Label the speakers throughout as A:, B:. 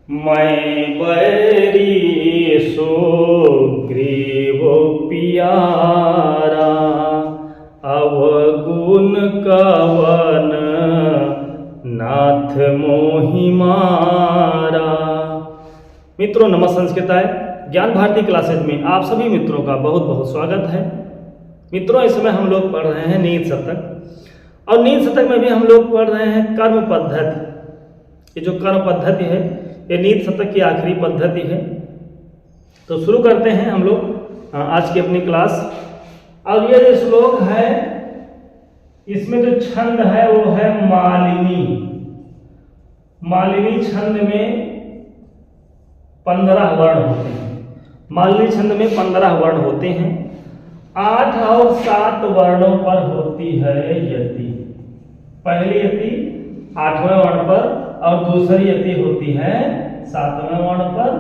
A: मैं बैरी सुग्रीव पियारा, अवगुण कवन नाथ मोहि मारा। मित्रों नमस्कार। ज्ञान भारती क्लासेज में आप सभी मित्रों का बहुत बहुत स्वागत है। मित्रों इस समय हम लोग पढ़ रहे हैं नीति शतक, और नीति शतक में भी हम लोग पढ़ रहे हैं कर्म पद्धति। ये जो कर्म पद्धति है ये नीति शतक की आखिरी पद्धति है। तो शुरू करते हैं हम लोग आज की अपनी क्लास। और ये जो श्लोक है इसमें जो छंद है वो है मालिनी। मालिनी छंद में 15 वर्ण होते हैं। मालिनी छंद में 15 वर्ण होते हैं। 8 और 7 वर्णों पर होती है यति। पहली यति 8वें वर्ण पर और दूसरी यति होती है 7वें वर्ण पर,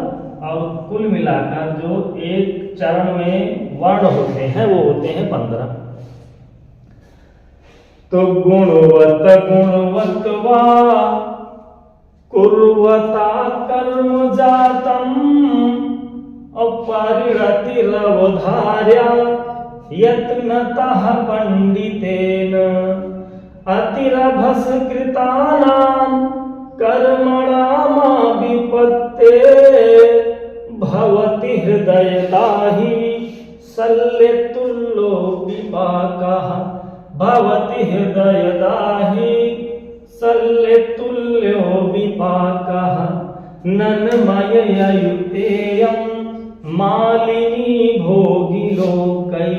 A: और कुल मिलाकर जो एक चरण में वर्ण होते हैं वो होते हैं 15। तो गुणवत गुणवत वा कुर्वता कर्म जातम अपरिणतिरवधार्या यत्नतः पंडितेन अतिरभसकृतानां कर्मणामा विपत्ते भवति हृदयदाहि शल्यतुल्यो विपाकः। भवति हृदयदाहि शल्यतुल्यो विपाकः। नन्मययुतेयं मालिनी भोगिलोकै।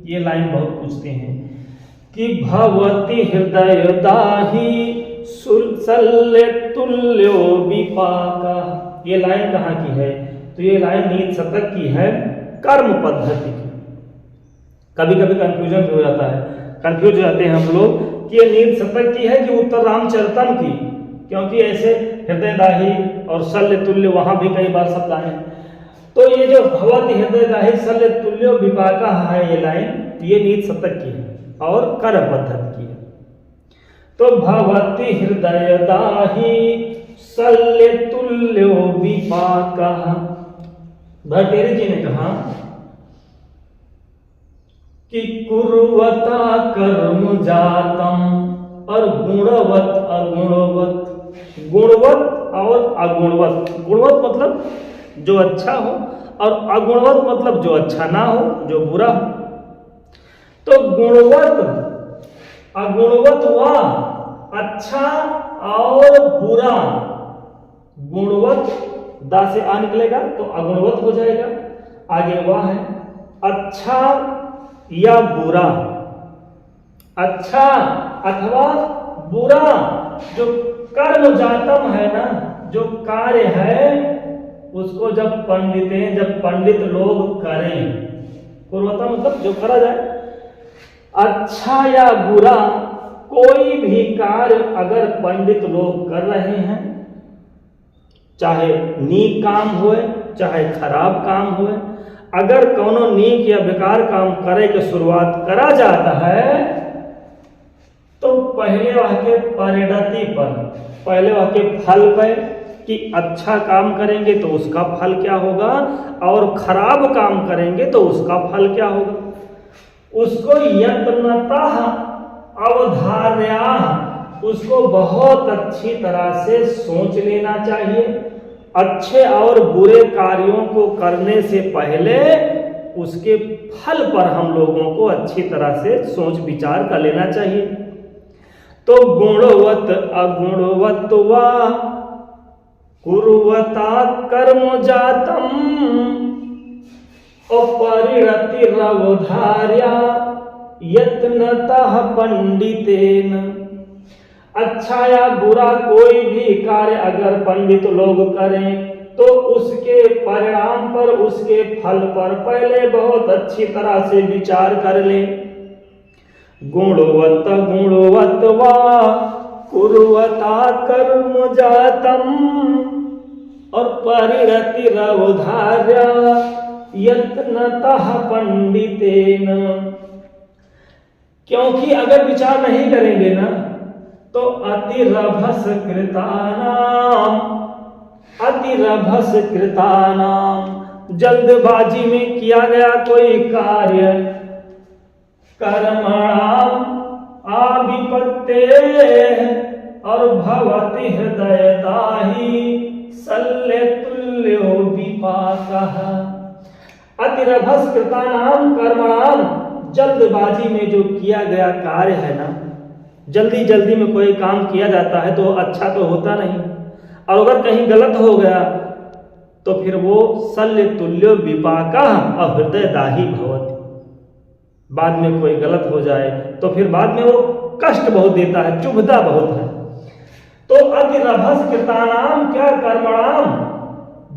A: ये लाइन बहुत पूछते हैं कि भवति हृदयदाहि शल्यतुल्यो विपाकः। ये लाइन कहाँ की है? तो ये लाइन नीति शतक की है, कर्म पद्धति की। कभी कभी कंफ्यूजन भी हो जाता है, कंफ्यूज हो जाते हैं हम लोग कि ये नीति शतक की है कि उत्तर रामचरितम की, क्योंकि ऐसे हृदयदाही और शल्यतुल्य वहां भी कई बार शब्द आए। तो ये जो भवति हृदयदाही शल्यतुल्यो विपाकः है ये लाइन, ये नीति शतक की है और कर्म पद्धति की है। तो भवति हृदयदाहि शल्यतुल्यो विपाकः। भट्टेरी जी ने कहा कि कुर्वता कर्म जातम, और गुणवत अगुणवत। गुणवत और अगुणवत। गुणवत मतलब जो अच्छा हो, और अगुणवत मतलब जो अच्छा ना हो, जो बुरा हो। तो गुणवत अगुणवत वा अच्छा और बुरा। गुणवत दा से आ निकलेगा तो अगुणवत हो जाएगा। आगे वाह है अच्छा या बुरा। अच्छा अथवा बुरा जो कर्म जातम है ना, जो कार्य है उसको जब पंडित लोग करें। कुर्वता मतलब जो करा जाए। अच्छा या बुरा कोई भी कार्य अगर पंडित लोग कर रहे हैं, चाहे नीक काम होए चाहे खराब काम होए, अगर कोनो नीक या बेकार काम करे के शुरुआत करा जाता है तो पहले वह के परिणति पर, पहले वह के फल पर कि अच्छा काम करेंगे तो उसका फल क्या होगा, और खराब काम करेंगे तो उसका फल क्या होगा, उसको यत्नतः अवधार्या, उसको बहुत अच्छी तरह से सोच लेना चाहिए। अच्छे और बुरे कार्यों को करने से पहले उसके फल पर हम लोगों को अच्छी तरह से सोच विचार कर लेना चाहिए। तो गुणवत अगुणवत वा कुर्वता कर्म जातम अपरिणतिरवधार्या यत्नतः पंडितेन। अच्छा या बुरा कोई भी कार्य अगर पंडित लोग करें तो उसके परिणाम पर, उसके फल पर पहले बहुत अच्छी तरह से विचार कर लें। गुणवत गुणवत वा कुर्वता कर्म जातम और परिणतिरवधार्या यत्नतः पंडितेन। क्योंकि अगर विचार नहीं करेंगे ना तो अतिरभस कृतानाम अतिरभस कृतानाम, जल्दबाजी में किया गया कोई कार्य, कर्मणाम आविपत्ते, और भवति हृदयदाही शल्य तुल्यो विपाकः। अतिरभस कृतानाम कर्मणाम, जल्दबाजी में जो किया गया कार्य है ना, जल्दी जल्दी में कोई काम किया जाता है तो अच्छा तो होता नहीं, और अगर कहीं गलत हो गया तो फिर वो शल्य तुल्यो विपाकः और हृदयदाही भवति। बाद में कोई गलत हो जाए तो फिर बाद में वो कष्ट बहुत देता है, चुभता बहुत है। तो अतिरभस कृतानाम क्या कर्मणाम,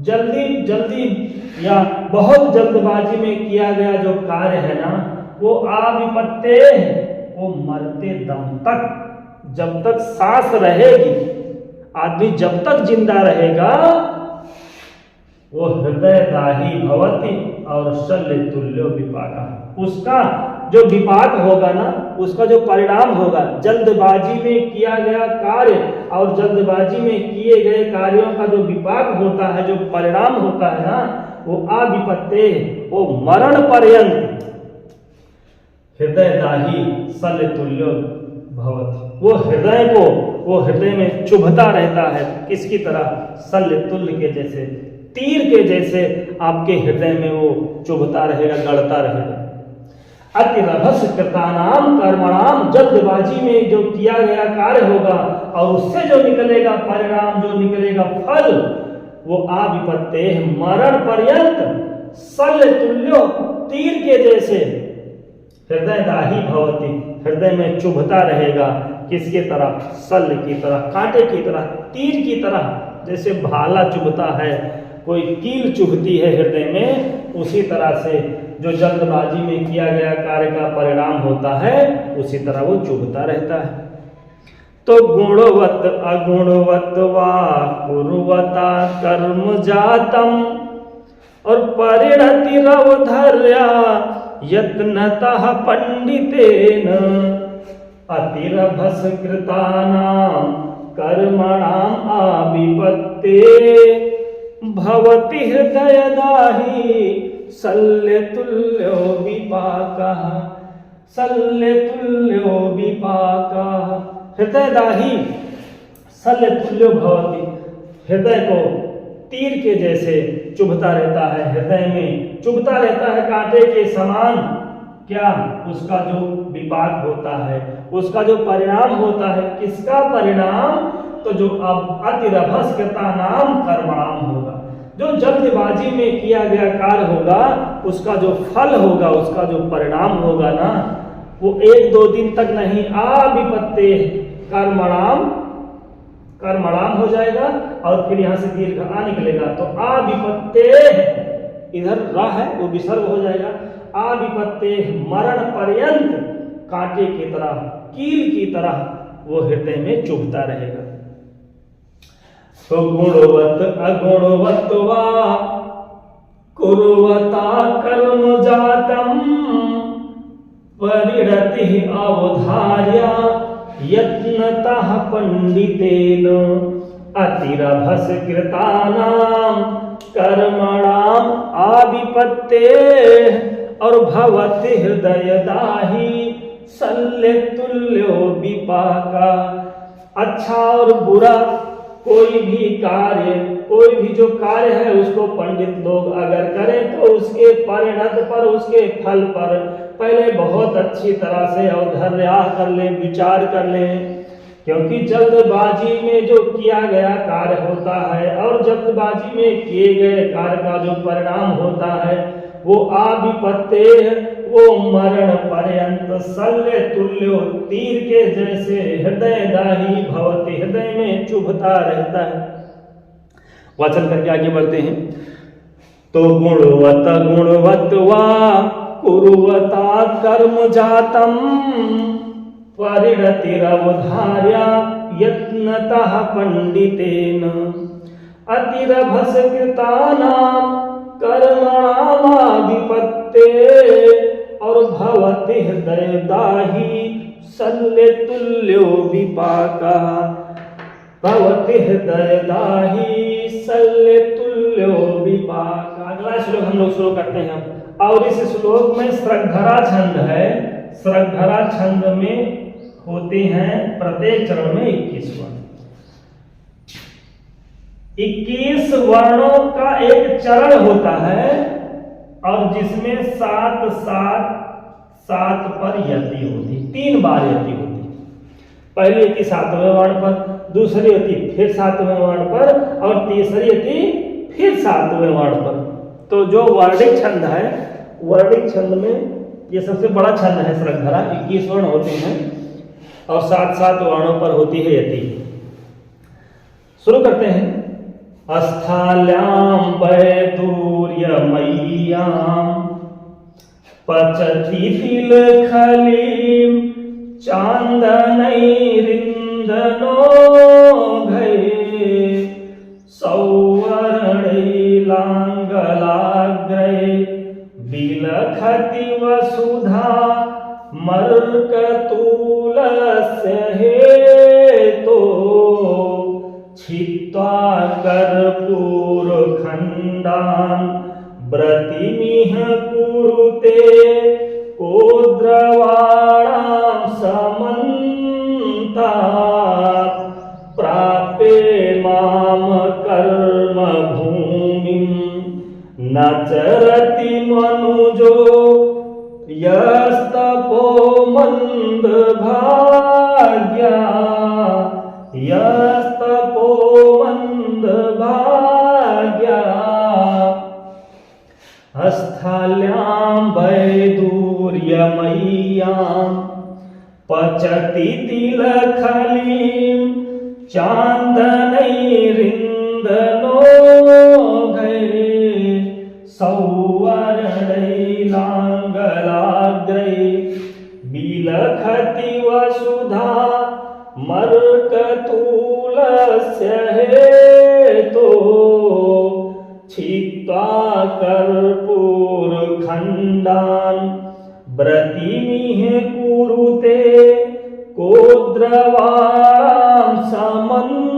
A: जल्दी जल्दी या बहुत जल्दबाजी में किया गया जो कार्य है ना, वो आविपत्ते, वो मरते दम तक, जब तक सांस रहेगी, आदमी जब तक जिंदा रहेगा, वो हृदयदाही भवति और शल्य तुल्यो विपाकः। उसका जो विपाक होगा ना, उसका जो परिणाम होगा, जल्दबाजी में किया गया कार्य और जल्दबाजी में किए गए कार्यों का जो विपाक होता है, जो परिणाम होता है ना, वो आविपत्ते, वो मरण पर्यंत हृदयदाही शल्य तुल्यो भवति। वो हृदय को, वो हृदय में चुभता रहता है, किसकी तरह, शल्य तुल्य के जैसे, तीर के जैसे आपके हृदय में वो चुभता रहेगा, गड़ता रहेगा। अतिरभस कृतानाम कर्मणाम, जल्दबाजी में जो किया गया कार्य होगा और उससे जो निकलेगा परिणाम, जो निकलेगा फल, वो आविपत्ते, मरण पर्यंत शल्य तुल्यो, तीर के जैसे, हृदयदाही भवति, हृदय में चुभता रहेगा, किसके तरह, शल्य की तरह, कांटे की तरह, तीर की तरह, जैसे भाला चुभता है, कोई कील चुभती है हृदय में, उसी तरह से जो जल्दबाजी में किया गया कार्य का परिणाम होता है, उसी तरह वो चुभता रहता है। तो गुणवत अगुणवत वा कुर्वता कर्म जातम, और परिणति रवधर्या यत्नतः पंडितेन, अतिरभस कृतानाम कर्मणाम आविपत्ते, भवति हृदयदाही शल्य तुल्यो विपाकः, शल्य तुल्यो विपाकः। हृदयदाही शल्य तुल्यो भवति, हृदय को तीर के जैसे चुभता रहता है, हृदय में चुभता रहता है कांटे के समान। क्या, उसका जो विपाक होता है, उसका जो परिणाम होता है, किसका परिणाम, तो जो अब अतिरभस कृतानाम कर्मणाम होगा, जो जल्दबाजी में किया गया कार्य होगा, उसका जो फल होगा, उसका जो परिणाम होगा ना, वो 1-2 दिन तक नहीं, आविपत्ते कर्मणाम, कर्मणाम हो जाएगा, और फिर यहां से दीर्घ आ निकलेगा, तो आविपत्ते, इधर रा है वो विसर्ग हो जाएगा, आविपत्ते मरण पर्यंत, कांटे की तरह, कील की तरह वो हृदय में चुभता रहेगा। तो गुणवत अगुणवत वा कुर्वता कर्म जातम, परिणति अवधार्या यत्नतः पंडितेन, अतिरभस कृतानाम कर्मणाम आविपत्ते, और भवति हृदयदाही शल्य तुल्यो विपाकः। अच्छा और बुरा कोई भी कार्य, कोई भी जो कार्य है, उसको पंडित लोग अगर करें तो उसके परिणत पर, उसके फल पर पहले बहुत अच्छी तरह से अवधार्य कर ले, विचार कर ले, क्योंकि जल्दबाजी में जो किया गया कार्य होता है और जल्दबाजी में किए गए कार्य का जो परिणाम होता है, वो आविपत्ते, वो मरण पर्यंत शल्य तुल्यो, तीर के जैसे हृदयदाही भवति, हृदय में चुभता रहता है। वाचन करके आगे बढ़ते हैं। तो गुणवत गुणवत वा कुर्वता कर्म जातम, परिणतिरवधार्या यत्नतः पंडितेन, अतिरभस कृतानाम कर्मणामाविपत्ते, और भवति हृदयदाही शल्य तुल्यो विपाकः, भवति हृदयदाही शल्य श्लोक हम लोग शुरू करते हैं। और इस श्लोक में श्रद्धरा छंद है। श्रद्धरा छंद में होते हैं प्रत्येक चरण में 21 वर्ण। 21 वर्णों का एक चरण होता है और जिसमें 7 पर यति होती, 3 बार यति होती। पहली यति 7वें वर्ण पर, दूसरी यति फिर 7वें वर्ण पर और तीसरी यति फिर 7वें वर्ण पर। तो जो वर्णिक छंद है, वर्णिक छंद में ये सबसे बड़ा छंद है श्रद्धरा। 21 वर्ण होते हैं और 7 वर्णों पर होती है यति। शुरू करते हैं। अस्थाल्यां वैदूर्यमय्यां पचति तिलखलीं चान्दनैरिन्दनोघै सौवर्णैलाङ्गलाग्रै बिलखति वसुधा मर्कतूलस्य हेतो छित्त्वा कर्पूरखण्डान् व्रतिमिह कुरुते कोद्रवाणां समन्तात् प्राप्ये मां कर्मभूमिं न चरति मनुजो यस्तपो मन्दभाग्या यस्तपो मन्दभाग्या अस्थाल्यां वैदूर्यमय्यां पचति तिलखलीं चान्दनैरिन्दनोघै सौवर्णैलाङ्गलाग्रै बिलखति वसुधा मर्कतूलस्य हेतो छित्त्वा कर्पूरखण्डान् व्रतिमिह कुरुते कोद्रवाणां समन्तात्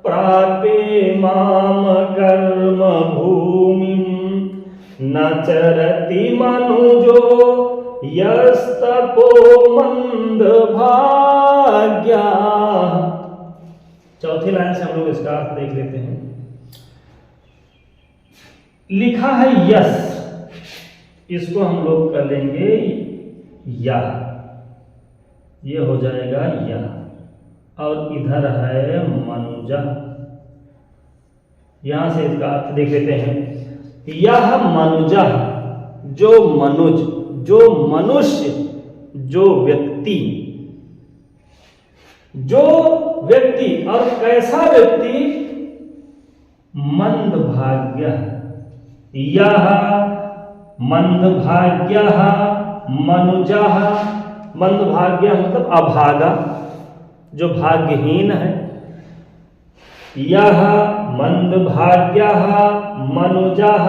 A: प्राप्ये मां कर्मभूमिं न चरति मनुजो यस्तपो मन्दभाग्या। चौथी लाइन से हम लोग इसका अर्थ देख लेते हैं। लिखा है यस, इसको हम लोग कर लेंगे या, ये हो जाएगा या। और इधर है मनुजा, यहां से इसका अर्थ देख लेते हैं। यह मनुजा, जो मनुज, जो मनुष्य, जो व्यक्ति, जो व्यक्ति। और कैसा व्यक्ति? मंदभाग्य। यह मंदभाग्यः मनुजः। मंदभाग्य मतलब अभागा, जो भाग्यहीन है। यह मंदभाग्यः मनुजः,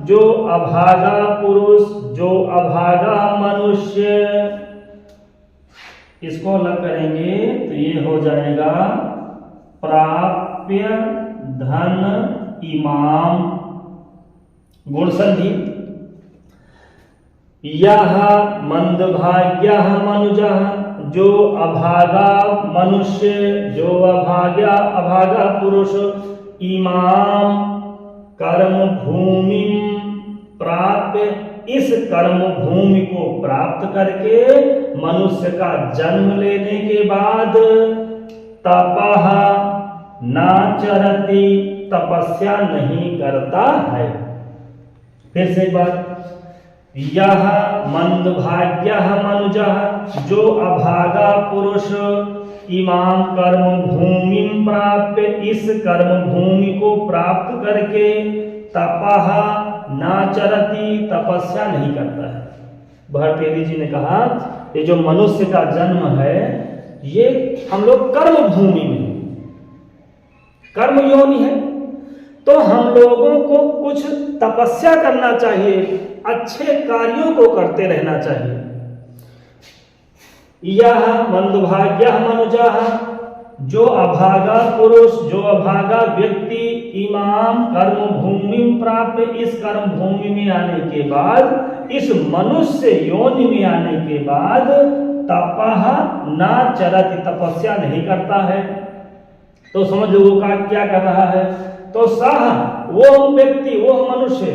A: जो अभागा पुरुष, जो अभागा मनुष्य। इसको अलग करेंगे तो ये हो जाएगा प्राप्य धन इमाम, गुण संधि। यह मंदभाग्यः मनुजः, जो अभागा मनुष्य, जो अभागा पुरुष। इमाम कर्म भूमि प्राप्य, इस कर्म भूमि को प्राप्त करके मनुष्य का जन्म लेने के बाद तपः नाचरति, तपस्या नहीं करता है। फिर से एक बार, यह मंदभाग्यः मनुजः, जो अभागा पुरुष। इमाम कर्म भूमि प्राप्य, इस कर्म भूमि को प्राप्त करके तपः नाचरति, तपस्या नहीं करता है। भारतेंदु जी ने कहा ये जो मनुष्य का जन्म है, ये हम लोग कर्म भूमि में, कर्म योनि है, तो हम लोगों को कुछ तपस्या करना चाहिए, अच्छे कार्यों को करते रहना चाहिए। यह मंदभाग्यः मनुजः, जो अभागा पुरुष, जो अभागा व्यक्ति इमाम कर्म भूमि प्राप्त, इस कर्म भूमि में आने के बाद, इस मनुष्य योनि में आने के बाद तपः न चरति, तपस्या नहीं करता है। तो समझ लो वो का क्या कर रहा है। तो सह वो व्यक्ति, वो मनुष्य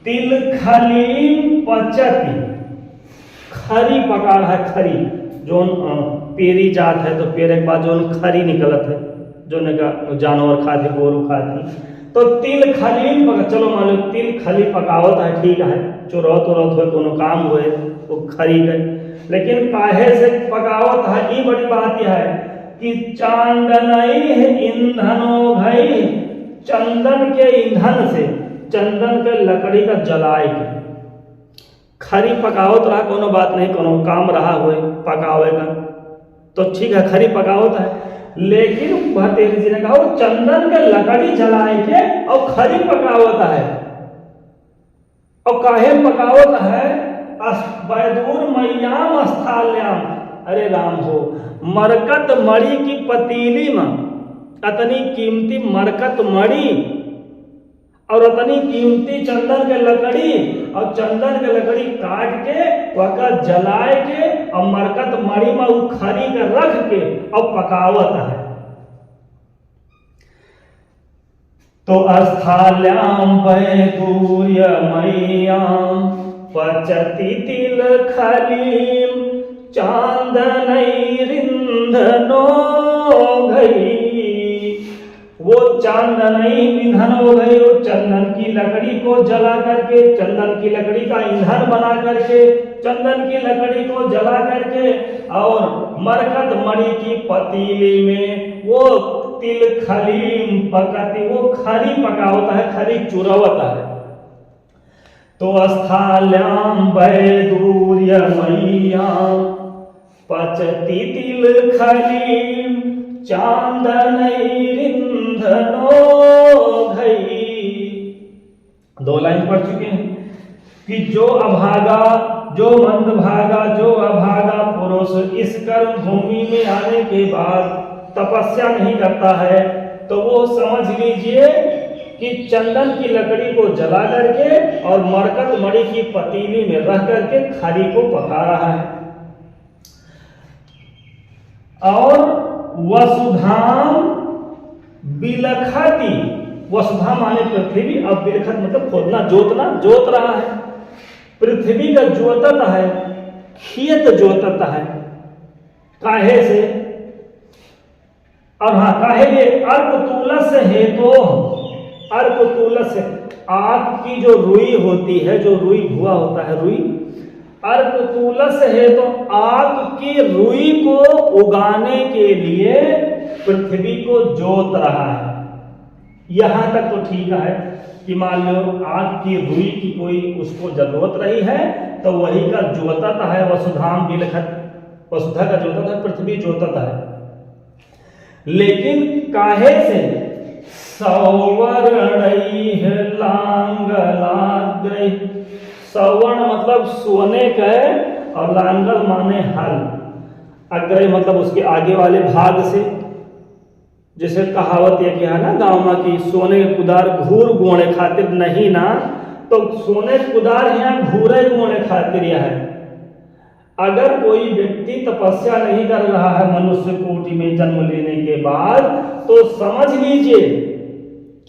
A: तिल खली पचति, खरी पका रहा है। खरी जो पेरी जात है, तो पेरे के बाद जो खरी निकलत है, जो जानवर खाते, गोरू खाती, तो तिल खली पका। चलो मान लो तिल खली पकावत है, ठीक है, चुरौत उरौत हो, कोनो काम हुए वो खरी गए, लेकिन काहे से पकावत है, ये बड़ी बात यह है कि चांदनई ईंधनो घई, चंदन के ईंधन से, चंदन के लकड़ी का जलाए के खरी पकावत रहा, कोनो बात नहीं, कोनो काम रहा हुए पकावेगा तो ठीक है, खरी पकावत है। लेकिन भतेरी जी ने कहा वो चंदन के लकड़ी जलाए के और खरी पकावत है। और काहे पकावत है, बैदूर मैयाम स्थाल्याम, अरे राम हो, मरकत मड़ी की पतीली में अतनी कीमती मरकत मड़ी और उतनी कीमती चंदन के लकड़ी, और चंदन के लकड़ी काट के वह जलाए के और मरकत मड़ी में वो खरी के रख के और पकावत है। तो अस्थाल्याम बैदूर्य मैयाम पचति तिल खलीम चांदनैरिंधनो घई, वो चांदनई ईंधन हो गए, वो चंदन की लकड़ी को जला करके, चंदन की लकड़ी का ईंधन बना करके, चंदन की लकड़ी को जला करके और मरकत मणि की पतीली में वो तिल खलीम पकती, वो खरी पकावता है, खरी चुरवता है। तो अस्थाल्याम बैदूर्य मैयाम पचति तिल खलीम चांदनैरिंधनो घई। दो लाइन पढ़ चुके हैं कि जो अभागा, जो मंदभागा, जो अभागा पुरुष इस कर्म भूमि में आने के बाद तपस्या नहीं करता है, तो वो समझ लीजिए कि चंदन की लकड़ी को जला करके और मरकत मणि की पतीली में रख करके खरी को पका रहा है। और वसुधाम बिलखती, वसुधा माने पृथ्वी, अब बिलखत मतलब खोदना, जोतना, जोत रहा है, पृथ्वी का जोतत है, खेत जोतत है। काहे से, और हाँ काहे ये अर्क तुलस हेतु, अर्क तुलस, आग की जो रुई होती है, जो रुई भुआ होता है, रुई, अर्क तुलस है, तो आग की रुई को उगाने के लिए पृथ्वी को जोत रहा है। यहां तक तो ठीक है कि मान लो आग की रुई की कोई उसको जरूरत रही है, तो वही का जोतत है। वसुधाम बिलखत, वसुधा का जोतत है, पृथ्वी जोतत है। लेकिन काहे से, सवर्णैः लांगलाग्रैः, सवर्ण मतलब सोने का, और लांगल माने हल, अग्रय मतलब उसके आगे वाले भाग से। जैसे कहावत ये क्या है ना गांव में कि सोने के कुदार घूर गोणे खातिर नहीं ना, तो सोने कुदार यहाँ घूरे गोणे खातिर यह है। अगर कोई व्यक्ति तपस्या नहीं कर रहा है मनुष्य कोटि में जन्म लेने के बाद, तो समझ लीजिए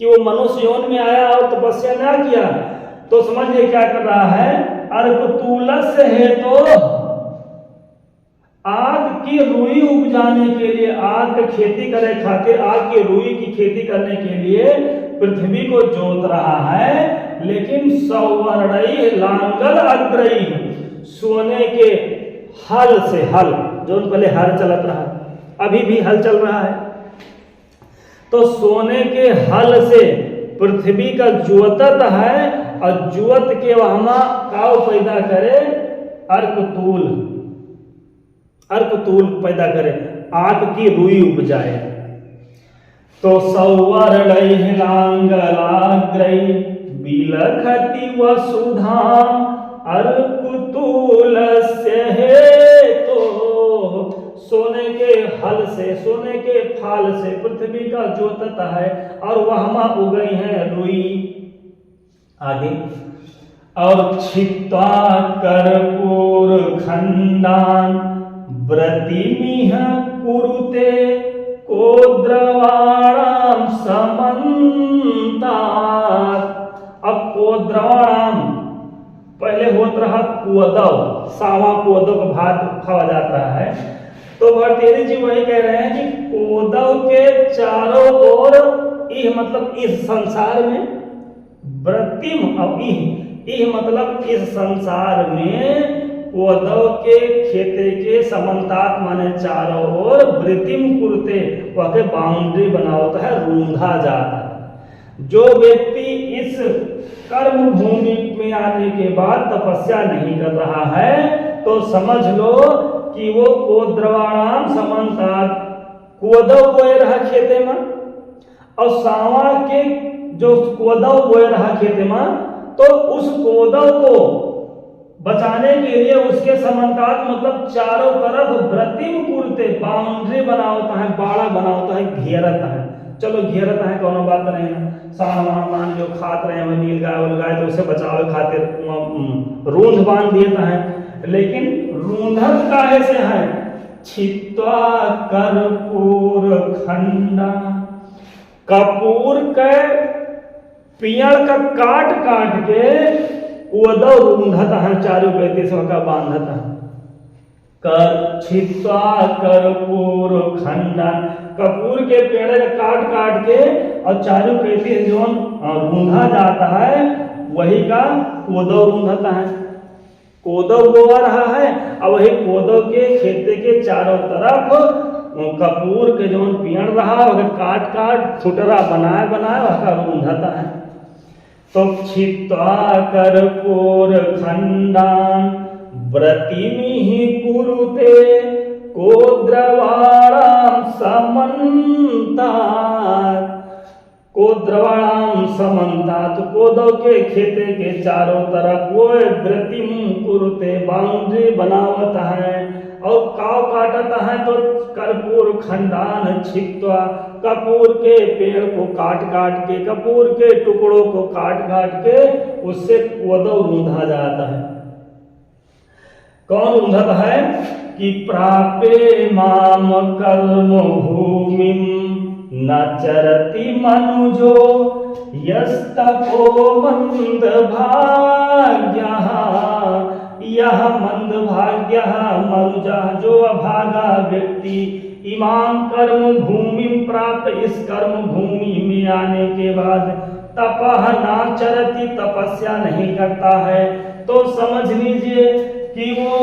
A: कि वो मनुष्य योनि में आया और तपस्या ना किया, तो समझिए क्या कर रहा है, अर्कतुलस है, तो आग की रुई उपजाने के लिए, आग की खेती करे खातिर, आग की रुई की खेती करने के लिए पृथ्वी को जोत रहा है। लेकिन सवर्णैः लांगल अग्रैः, सोने के हल से, हल जो पहले हल चलत रहा, अभी भी हल चल रहा है, तो सोने के हल से पृथ्वी का जोतत है, और जुवत के वहां काव पैदा करे, अर्कतूल, अर्कतूल पैदा करे, आग की रुई उपजाए। तो सवर्णैः लांगलाग्रैः बिलखति वसुधाम अर्कतूलस्य हेतो सोने के हल से, सोने के फाल से पृथ्वी का जोतता है और वहां उगई है रुई। आगे, और छित्वा कर्पूर खंडान व्रतिमिह कुरुते कोद्रवाणाम समन्तात। अब कोद्रवाणाम पहले होत रहा कोदव, सावा कोदव का भात खावा जाता है। तो भरतेरी जी वही कह रहे हैं कि कोदव के चारों ओर, इह मतलब इस संसार में, व्रतिम और इह मतलब इस संसार में कोदव के खेते के समन्तात माने चारों ओर वृतिम कुरते वह के बाउंड्री बना होता है, रूंधा जाता है। जो व्यक्ति इस कर्म भूमि में आने के बाद तपस्या नहीं कर रहा है तो समझ लो कि वो कोद्रवाणाम समन्तात, कोदव बोए रहा खेते में और सावा के जो कोदव बोए रहा खेते में, तो उस कोदव को बचाने के लिए उसके समन्तात मतलब चारों तरफ व्रतिम कुरते बाउंड्री बना होता है, बाड़ा बना होता है, घेरता है। चलो घेरता है कोनो बात नहीं है, सामान जो खात रहे हैं नील गाय उलगाय तो उसे बचावे खातिर रूंध बांध देता है। लेकिन रूंधत काहे से है? छित्वा कर्पूर खंडा, कपूर के पियड़ का काट काट के कोदव रूंधत है, चारों पैती से का बांधत है। कर छित्वा कर्पूर खंडन, कपूर के पेड़ काट काट के और चारों पैती जो रूंधा जाता है वही का कोदव रूंधता है। कोदव बोआ रहा है और वही कोदव के खेते के चारों तरफ कपूर के जो पेड़ रहा वह काट काट फुटरा बनाए बनाए वह का रूंधता है। तो छित्वा कर्पूर खंडान व्रतिमिह कुरुते कोद्रवाणाम समन्तात, कोद्रवाणाम समन्तात, कोदव के खेते के चारों तरफ वो व्रतिम कुरुते बाउंड्री बनावत है और काव काटता है। तो कर्पूर खंडान छित्वा, कपूर के पेड़ को काट काट के, कपूर के टुकड़ों को काट काट के उससे कोदव रूंधा जाता है। कौन रूंधता है? कि प्रापे माम कर्म भूमिम न चरति मनुजो यस्तपो मंद भाग्यः, यह मंद भाग्यः मनुजा जो अभागा व्यक्ति इमाम कर्म भूमि प्राप्त, इस कर्म भूमि में आने के बाद तपह नाचरति, तपस्या नहीं करता है। तो समझ लीजिए कि वो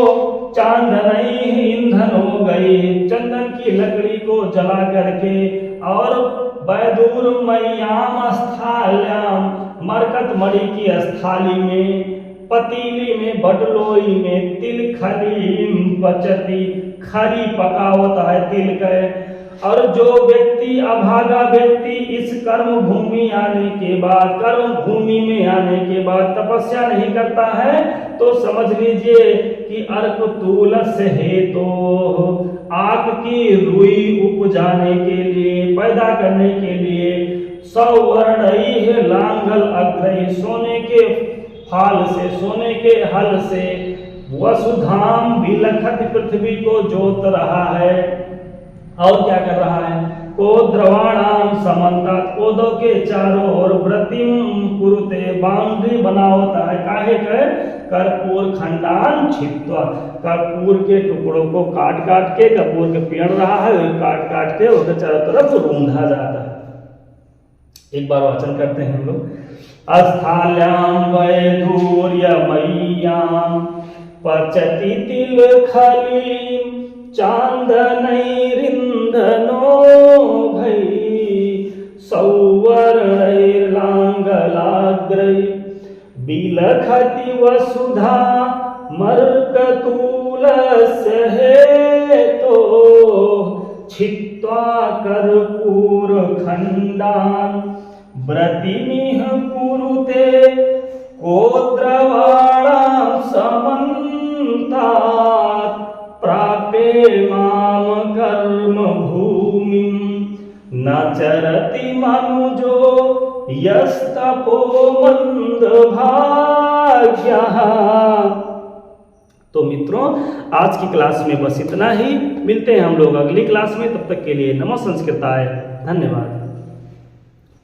A: चांदनई ईंधन हो गई, चंदन की लकड़ी को जला करके और बैदूर मयाम स्थाल्याम, मरकत मणि की स्थाली में, पतीली में, बटलोई में तिल खरीम पचती, खरी पका होता है तिल के। और जो व्यक्ति अभागा व्यक्ति इस कर्म भूमि आने के बाद, कर्म भूमि में आने के बाद तपस्या नहीं करता है तो समझ लीजिए कि अर्क तुलस हेतु, आग की रुई उपजाने के लिए, पैदा करने के लिए, सौवर्णई है लांगल अग्रही, सोने के फाल से, सोने के हल से वसुधाम विलखत, पृथ्वी को जोत रहा है। और क्या कर रहा है? कोद्रवाणाम समन्तात, कोदव के चारों ओर व्रतिम कुरुते बाउंड्री बना होता है। काहे के? कर्पूर खंडान छित्वा, कर्पूर के टुकड़ों को काट काट के, कपूर के पेड़ रहा है काट काट के उसके चारों तरफ रूंधा जाता है। एक बार वाचन करते हैं हम लोग। अस्थाल्याम वैधूर्यमय्याम पचति तिल खली चांदनैरिंधनो भई सौवर्णैर्लांगलाग्रै बिलखति वसुधा मर्कतूलस्य हेतो छित्त्वा कर्पूर खंडान व्रतिमिह कुरुते कोद्रवाणां समन्तात प्रापे माम न चरति मनुजो यस्तपो मंद भाग्यः। तो मित्रों, आज की क्लास में बस इतना ही। मिलते हैं हम लोग अगली क्लास में। तब तक के लिए नमो संस्कृताय, धन्यवाद।